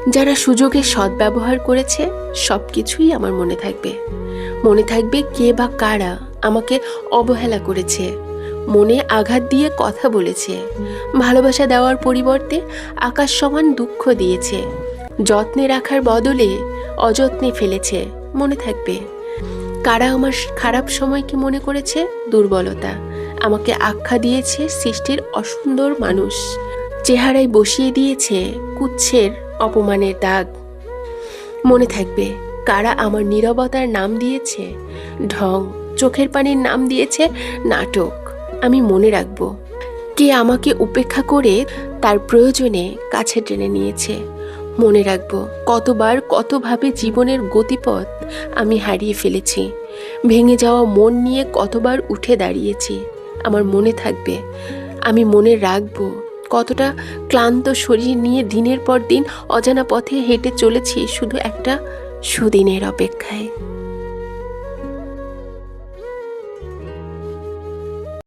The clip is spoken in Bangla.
যারা সুযোগের সদ্ব্যবহার করেছে সব কিছুই আমার মনে থাকবে। মনে থাকবে কে বা কারা আমাকে অবহেলা করেছে, মনে আঘাত দিয়ে কথা বলেছে, ভালোবাসা দেওয়ার পরিবর্তে আকাশ সমান দুঃখ দিয়েছে, যত্নে রাখার বদলে অযত্নে ফেলেছে। মনে থাকবে কারা আমার খারাপ সময়কে মনে করেছে দুর্বলতা, আমাকে আখ্যা দিয়েছে সৃষ্টির অসুন্দর মানুষ, চেহারায় বসিয়ে দিয়েছে কুচ্ছের অপমানের দাগ। মনে থাকবে কারা আমার নীরবতার নাম দিয়েছে ঢং, চোখের পানির নাম দিয়েছে নাটক। আমি মনে রাখবো কে আমাকে উপেক্ষা করে তার প্রয়োজনে কাছে টেনে নিয়েছে। মনে রাখবো কতবার কতভাবে জীবনের গতিপথ আমি হারিয়ে ফেলেছি, ভেঙে যাওয়া মন নিয়ে কতবার উঠে দাঁড়িয়েছি। আমার মনে থাকবে, আমি মনে রাখবো কতটা ক্লান্ত শরীর নিয়ে দিনের পর দিন অজানা পথে হেঁটে চলেছি শুধু একটা সুদিনের অপেক্ষায়।